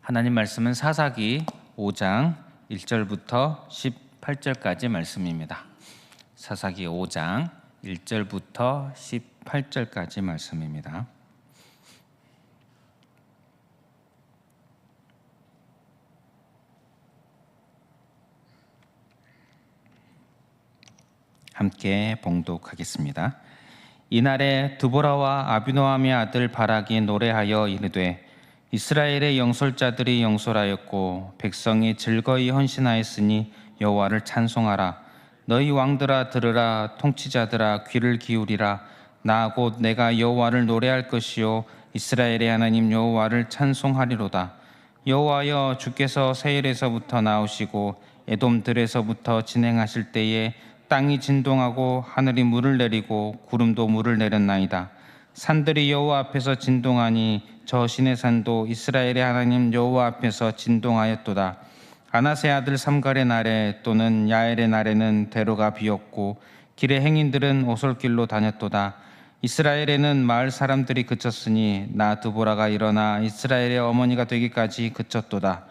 하나님 말씀은 사사기 5장 1절부터 18절까지 말씀입니다. 사사기 5장 1절부터 18절까지 말씀입니다. 함께 봉독하겠습니다. 이날에 드보라와 아비노함의 아들 바락이 노래하여 이르되 이스라엘의 영솔자들이 영솔하였고 백성이 즐거이 헌신하였으니 여호와를 찬송하라. 너희 왕들아 들으라. 통치자들아 귀를 기울이라. 나 곧 내가 여호와를 노래할 것이요 이스라엘의 하나님 여호와를 찬송하리로다. 여호와여, 주께서 세일에서부터 나오시고 에돔들에서부터 진행하실 때에 땅이 진동하고 하늘이 물을 내리고 구름도 물을 내렸나이다. 산들이 여호와 앞에서 진동하니 저 신의 산도 이스라엘의 하나님 여호와 앞에서 진동하였도다. 아나세 아들 삼갈의 날에 또는 야엘의 날에는 대로가 비었고 길의 행인들은 오솔길로 다녔도다. 이스라엘에는 마을 사람들이 그쳤으니 나 드보라가 일어나 이스라엘의 어머니가 되기까지 그쳤도다.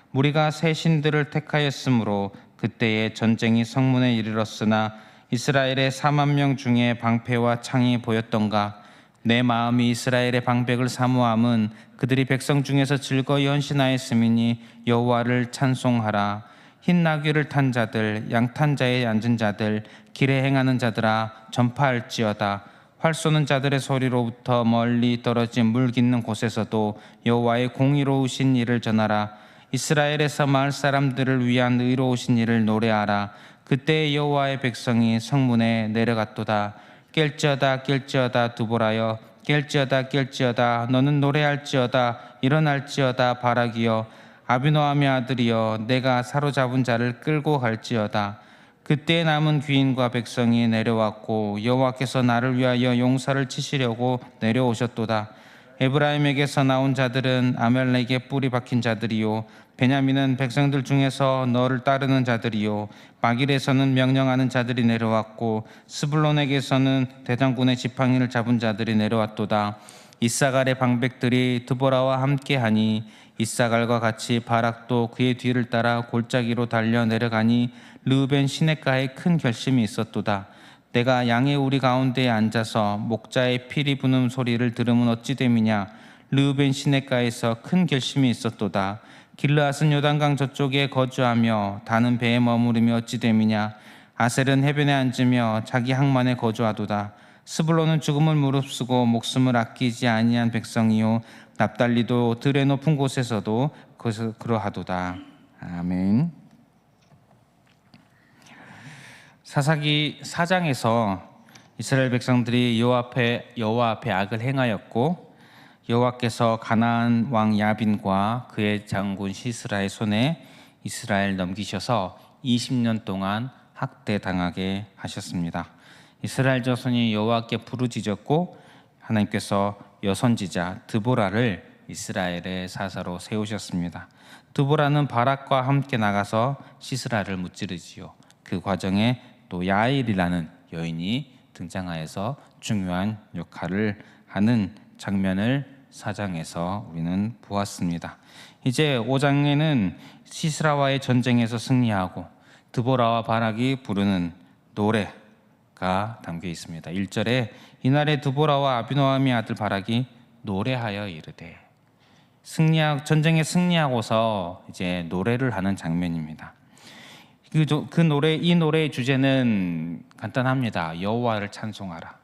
무리가 새 신들을 택하였으므로 그때에 전쟁이 성문에 이르렀으나 이스라엘의 4만 명 중에 방패와 창이 보였던가. 내 마음이 이스라엘의 방백을 사모함은 그들이 백성 중에서 즐거이 헌신하였음이니 여호와를 찬송하라. 흰 나귀를 탄 자들, 양탄 자에 앉은 자들, 길에 행하는 자들아 전파할지어다. 활 쏘는 자들의 소리로부터 멀리 떨어진 물 깃는 곳에서도 여호와의 공의로우신 일을 전하라. 이스라엘에서 마을 사람들을 위한 의로우신 일을 노래하라. 그때 여호와의 백성이 성문에 내려갔도다. 깰지어다 깰지어다 드보라여, 깰지어다 깰지어다 너는 노래할지어다. 일어날지어다 바락이여, 아비노함의 아들이여, 내가 사로잡은 자를 끌고 갈지어다. 그때 남은 귀인과 백성이 내려왔고 여호와께서 나를 위하여 용사를 치시려고 내려오셨도다. 에브라임에게서 나온 자들은 아말렉의 뿔이 박힌 자들이요, 베냐민은 백성들 중에서 너를 따르는 자들이요, 마길에서는 명령하는 자들이 내려왔고 스불론에게서는 대장군의 지팡이를 잡은 자들이 내려왔도다. 이사갈의 방백들이 드보라와 함께하니 이사갈과 같이 바락도 그의 뒤를 따라 골짜기로 달려 내려가니 르우벤 시냇가에 큰 결심이 있었도다. 내가 양의 우리 가운데에 앉아서 목자의 피리 부는 소리를 들으면 어찌 됨이냐. 르우벤 시냇가에서 큰 결심이 있었도다. 길르앗은 요단강 저쪽에 거주하며 다는 배에 머무르며 어찌 됨이냐. 아셀은 해변에 앉으며 자기 항만에 거주하도다. 스불론은 죽음을 무릅쓰고 목숨을 아끼지 아니한 백성이요, 납달리도 들의 높은 곳에서도 그러하도다. 아멘. 사사기 4장에서 이스라엘 백성들이 여호와 앞에 악을 행하였고 여호와께서 가나안 왕 야빈과 그의 장군 시스라의 손에 이스라엘 넘기셔서 20년 동안 학대당하게 하셨습니다. 이스라엘 자손이 여호와께 부르짖었고 하나님께서 여선지자 드보라를 이스라엘의 사사로 세우셨습니다. 드보라는 바락과 함께 나가서 시스라를 무찌르지요. 그 과정에 또 야일이라는 여인이 등장하여서 중요한 역할을 하는 장면을 4장에서 우리는 보았습니다. 이제 5장에는 시스라와의 전쟁에서 승리하고 드보라와 바락이 부르는 노래가 담겨 있습니다. 1절에 이날에 드보라와 아비노함의 아들 바락이 노래하여 이르되, 전쟁에 승리하고서 이제 노래를 하는 장면입니다. 이 노래의 주제는 간단합니다. 여호와를 찬송하라.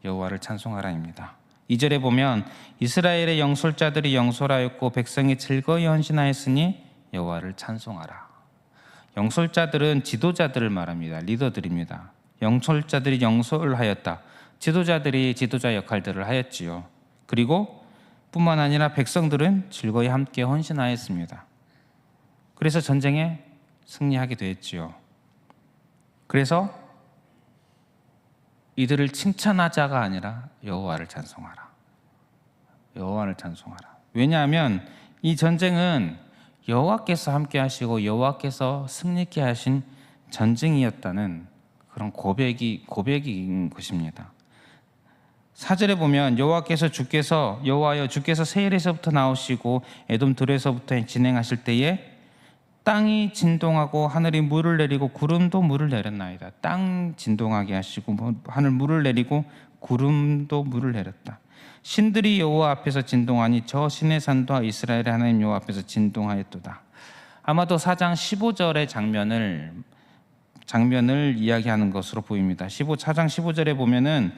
여호와를 찬송하라입니다. 2절에 보면 이스라엘의 영솔자들이 영솔하였고 백성이 즐거이 헌신하였으니 여호와를 찬송하라. 영솔자들은 지도자들을 말합니다. 리더들입니다. 영솔자들이 영솔하였다. 지도자들이 지도자 역할들을 하였지요. 그리고 뿐만 아니라 백성들은 즐거이 함께 헌신하였습니다. 그래서 전쟁에 승리하게 되었지요. 그래서 이들을 칭찬하자가 아니라 여호와를 찬송하라. 여호와를 찬송하라. 왜냐하면 이 전쟁은 여호와께서 함께 하시고 여호와께서 승리케 하신 전쟁이었다는 그런 고백인 것입니다. 4절에 보면 여호와여 주께서 세일에서부터 나오시고 에돔 들에서부터 진행하실 때에 땅이 진동하고 하늘이 물을 내리고 구름도 물을 내렸나이다. 땅 진동하게 하시고 하늘 물을 내리고 구름도 물을 내렸다. 신들이 여호와 앞에서 진동하니 저 신의 산도 이스라엘의 하나님 여호와 앞에서 진동하였도다. 아마도 4장 15절의 장면을 이야기하는 것으로 보입니다. 4장 15절에 보면은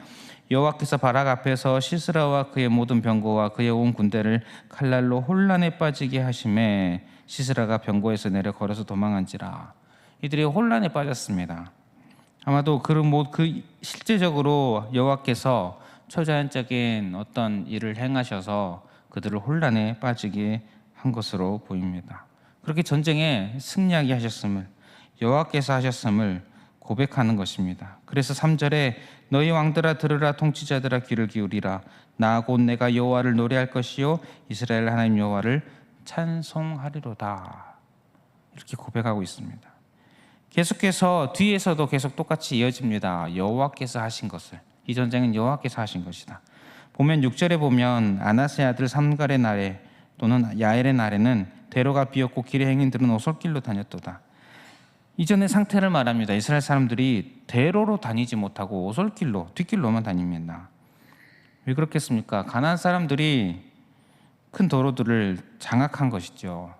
여호와께서 바락 앞에서 시스라와 그의 모든 병거와 그의 온 군대를 칼날로 혼란에 빠지게 하심에 시스라가 병거에서 내려 걸어서 도망한지라. 이들이 혼란에 빠졌습니다. 아마도 실제적으로 여호와께서 초자연적인 어떤 일을 행하셔서 그들을 혼란에 빠지게 한 것으로 보입니다. 그렇게 전쟁에 승리하게 하셨음을, 여호와께서 하셨음을 고백하는 것입니다. 그래서 3절에 너희 왕들아 들으라, 통치자들아 귀를 기울이라. 나 곧 내가 여호와를 노래할 것이요 이스라엘 하나님 여호와를 찬송하리로다. 이렇게 고백하고 있습니다. 계속해서 뒤에서도 계속 똑같이 이어집니다. 여호와께서 하신 것을, 이 전쟁은 여호와께서 하신 것이다. 보면 6절에 보면 아나스의 아들 삼갈의 날에 또는 야엘의 날에는 대로가 비었고 길의 행인들은 오솔길로 다녔도다. 이전의 상태를 말합니다. 이스라엘 사람들이 대로로 다니지 못하고 오솔길로, 뒷길로만 다닙니다. 왜 그렇겠습니까? 가나안 사람들이 큰 도로들을 장악한 것이죠.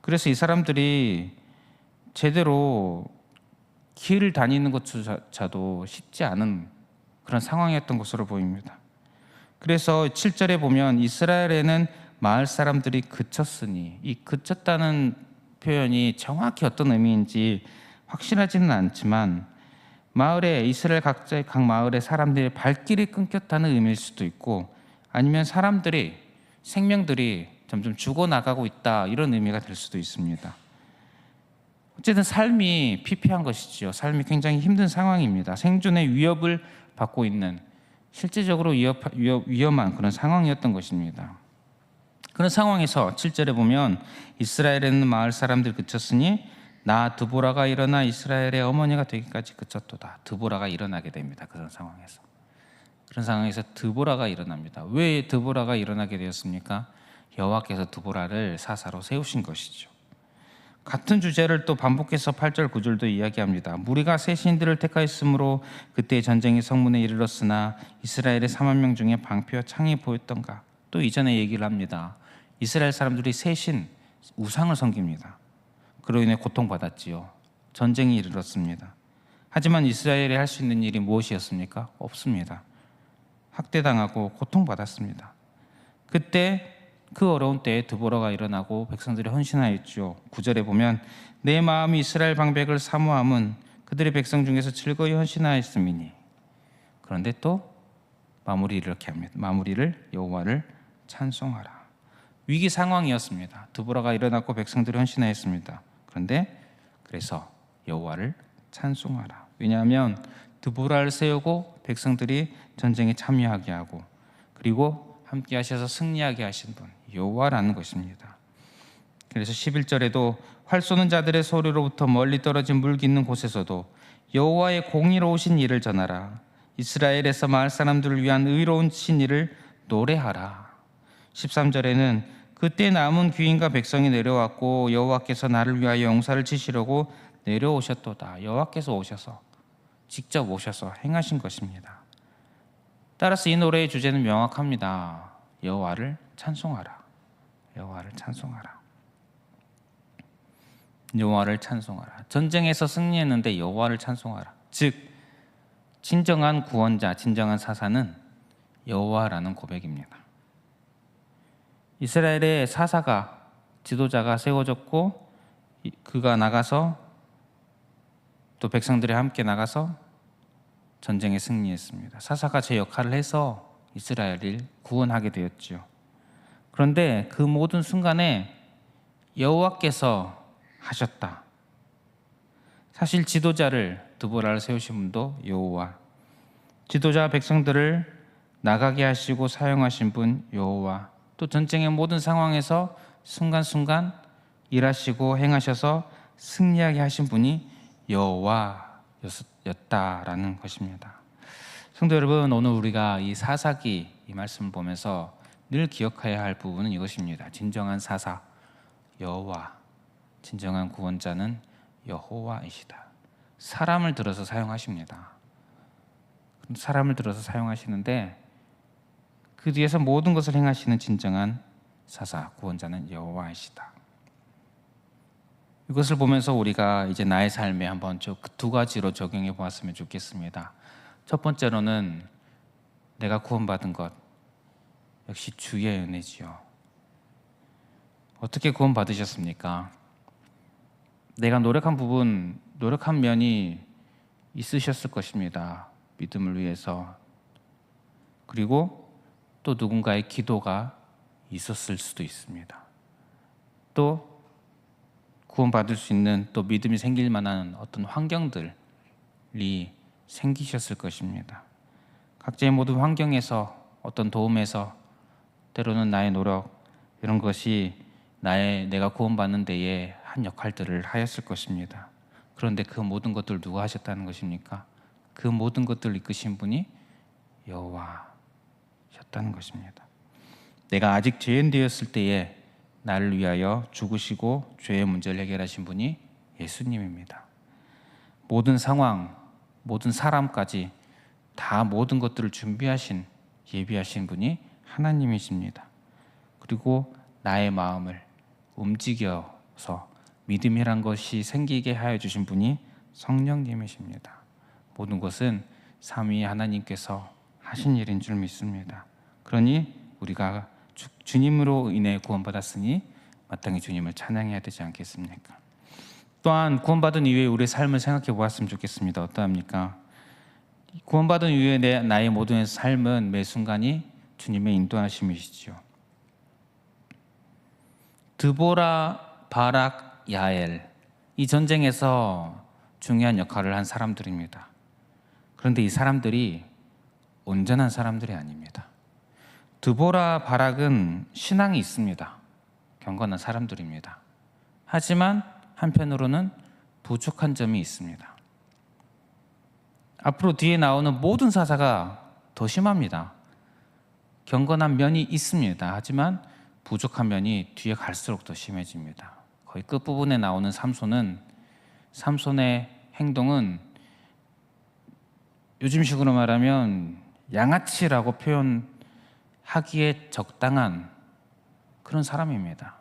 그래서 이 사람들이 제대로 길을 다니는 것조차도 쉽지 않은 그런 상황이었던 것으로 보입니다. 그래서 7절에 보면 이스라엘에는 마을 사람들이 그쳤으니, 이 그쳤다는 표현이 정확히 어떤 의미인지 확실하지는 않지만 이스라엘 각 마을의 사람들의 발길이 끊겼다는 의미일 수도 있고, 아니면 생명들이 점점 죽어나가고 있다, 이런 의미가 될 수도 있습니다. 어쨌든 삶이 피폐한 것이죠. 삶이 굉장히 힘든 상황입니다. 생존의 위협을 받고 있는, 실제적으로 위험한 그런 상황이었던 것입니다. 그런 상황에서 7절에 보면 이스라엘에는 마을 사람들 그쳤으니 나 드보라가 일어나 이스라엘의 어머니가 되기까지 그쳤도다. 드보라가 일어나게 됩니다. 그런 상황에서 드보라가 일어납니다. 왜 드보라가 일어나게 되었습니까? 여호와께서 드보라를 사사로 세우신 것이죠. 같은 주제를 또 반복해서 8절 9절도 이야기합니다. 무리가 새 신들을 택하였으므로 그때 전쟁이 성문에 이르렀으나 이스라엘의 4만 명 중에 방패와 창이 보였던가. 또 이전에 얘기를 합니다. 이스라엘 사람들이 새 신, 우상을 섬깁니다. 그로 인해 고통받았지요. 전쟁이 이르렀습니다. 하지만 이스라엘이 할 수 있는 일이 무엇이었습니까? 없습니다. 학대당하고 고통받았습니다. 그때 그 어려운 때에 드보라가 일어나고 백성들이 헌신하였죠. 9절에 보면 내 마음이 이스라엘 방백을 사모함은 그들의 백성 중에서 즐거이 헌신하였음이니. 그런데 또 마무리를 이렇게 합니다. 마무리를 여호와를 찬송하라. 위기 상황이었습니다. 드보라가 일어났고 백성들이 헌신하였습니다. 그래서 여호와를 찬송하라. 왜냐하면 드보라를 세우고 백성들이 전쟁에 참여하게 하고, 그리고 함께 하셔서 승리하게 하신 분 여호와라는 것입니다. 그래서 11절에도 활 쏘는 자들의 소리로부터 멀리 떨어진 물 깃는 곳에서도 여호와의 공의로우신 일을 전하라. 이스라엘에서 마을 사람들을 위한 의로운 신일을 노래하라. 13절에는 그때 남은 귀인과 백성이 내려왔고 여호와께서 나를 위하여 용사를 치시려고 내려오셨도다. 여호와께서 직접 오셔서 행하신 것입니다. 따라서 이 노래의 주제는 명확합니다. 여호와를 찬송하라. 여호와를 찬송하라. 여호와를 찬송하라. 전쟁에서 승리했는데 여호와를 찬송하라. 즉 진정한 구원자, 진정한 사사는 여호와라는 고백입니다. 이스라엘의 지도자가 세워졌고, 그가 나가서 또 백성들이 함께 나가서 전쟁에 승리했습니다. 사사가 제 역할을 해서 이스라엘을 구원하게 되었죠. 그런데 그 모든 순간에 여호와께서 하셨다. 사실 드보라를 세우신 분도 여호와, 지도자 백성들을 나가게 하시고 사용하신 분 여호와, 또 전쟁의 모든 상황에서 순간순간 일하시고 행하셔서 승리하게 하신 분이 여호와였다라는 것입니다. 성도 여러분, 오늘 우리가 이 사사기 이 말씀을 보면서 늘 기억해야 할 부분은 이것입니다. 진정한 사사 여호와, 진정한 구원자는 여호와이시다. 사람을 들어서 사용하십니다. 사람을 들어서 사용하시는데 그 뒤에서 모든 것을 행하시는 진정한 사사 구원자는 여호와이시다. 이것을 보면서 우리가 이제 나의 삶에 한번 두 가지로 적용해 보았으면 좋겠습니다. 첫 번째로는 내가 구원받은 것 역시 주의 은혜지요. 어떻게 구원받으셨습니까? 내가 노력한 부분, 노력한 면이 있으셨을 것입니다. 믿음을 위해서. 그리고 또 누군가의 기도가 있었을 수도 있습니다. 또 구원받을 수 있는, 또 믿음이 생길 만한 어떤 환경들이 생기셨을 것입니다. 각자의 모든 환경에서, 어떤 도움에서, 때로는 나의 노력, 이런 것이 내가 구원받는 데에 한 역할들을 하였을 것입니다. 그런데 그 모든 것들을 누가 하셨다는 것입니까? 그 모든 것들을 이끄신 분이 여호와셨다는 것입니다. 내가 아직 죄인 되었을 때에 나를 위하여 죽으시고 죄의 문제를 해결하신 분이 예수님입니다. 모든 상황, 모든 사람까지 다 모든 것들을 준비하신, 예비하신 분이 하나님이십니다. 그리고 나의 마음을 움직여서 믿음이란 것이 생기게 하여 주신 분이 성령님이십니다. 모든 것은 삼위 하나님께서 하신 일인 줄 믿습니다. 그러니 우리가 주님으로 인해 구원받았으니 마땅히 주님을 찬양해야 되지 않겠습니까? 또한 구원받은 이후에 우리의 삶을 생각해 보았으면 좋겠습니다. 어떠합니까? 구원받은 이후에 나의 모든 삶은 매 순간이 주님의 인도하심이시죠. 드보라, 바락, 야엘, 이 전쟁에서 중요한 역할을 한 사람들입니다. 그런데 이 사람들이 온전한 사람들이 아닙니다. 드보라, 바락은 신앙이 있습니다. 경건한 사람들입니다. 하지만 한편으로는 부족한 점이 있습니다. 앞으로 뒤에 나오는 모든 사사가 더 심합니다. 경건한 면이 있습니다. 하지만 부족한 면이 뒤에 갈수록 더 심해집니다. 거의 끝부분에 나오는 삼손의 행동은 요즘식으로 말하면 양아치라고 표현하기에 적당한 그런 사람입니다.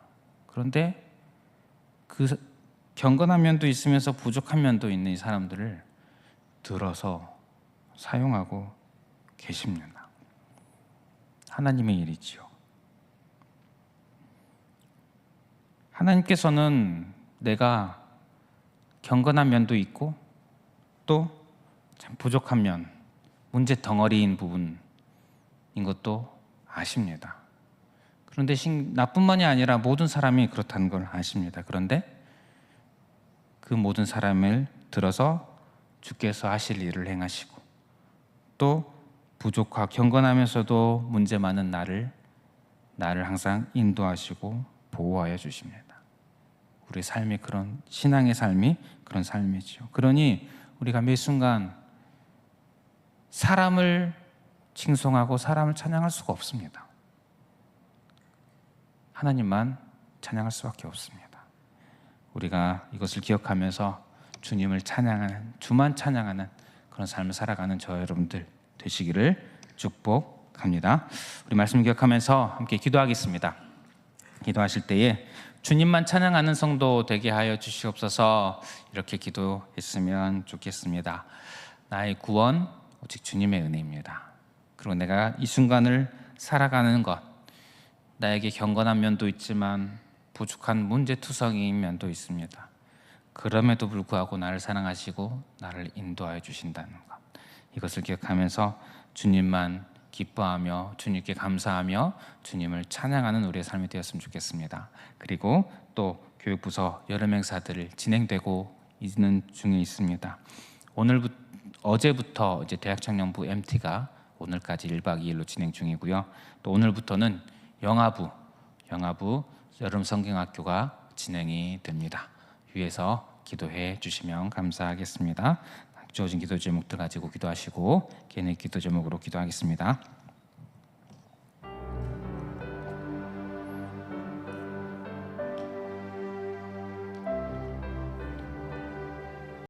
그런데 그 경건한 면도 있으면서 부족한 면도 있는 이 사람들을 들어서 사용하고 계십니다. 하나님의 일이지요. 하나님께서는 내가 경건한 면도 있고 또 참 부족한 면, 문제 덩어리인 부분인 것도 아십니다. 그런데 나뿐만이 아니라 모든 사람이 그렇다는 걸 아십니다. 그런데 그 모든 사람을 들어서 주께서 하실 일을 행하시고 또 경건하면서도 문제 많은 나를 항상 인도하시고 보호하여 주십니다. 우리 삶이 그런, 신앙의 삶이 그런 삶이죠. 그러니 우리가 매 순간 사람을 칭송하고 사람을 찬양할 수가 없습니다. 하나님만 찬양할 수밖에 없습니다. 우리가 이것을 기억하면서 주님을 찬양하는, 주만 찬양하는 그런 삶을 살아가는 저 여러분들 되시기를 축복합니다. 우리 말씀 기억하면서 함께 기도하겠습니다. 기도하실 때에 주님만 찬양하는 성도 되게 하여 주시옵소서. 이렇게 기도했으면 좋겠습니다. 나의 구원 오직 주님의 은혜입니다. 그리고 내가 이 순간을 살아가는 것, 나에게 경건한 면도 있지만 부족한 문제투성이인 면도 있습니다. 그럼에도 불구하고 나를 사랑하시고 나를 인도하여 주신다는 것, 이것을 기억하면서 주님만 기뻐하며 주님께 감사하며 주님을 찬양하는 우리의 삶이 되었으면 좋겠습니다. 그리고 또 교육부서 여름 행사들을 진행되고 있는 중에 있습니다. 어제부터 이제 대학청년부 MT가 오늘까지 1박 2일로 진행 중이고요. 또 오늘부터는 영아부 여름 성경학교가 진행이 됩니다. 위에서 기도해 주시면 감사하겠습니다. 주어진 기도 제목들 가지고 기도하시고 개인의 기도 제목으로 기도하겠습니다.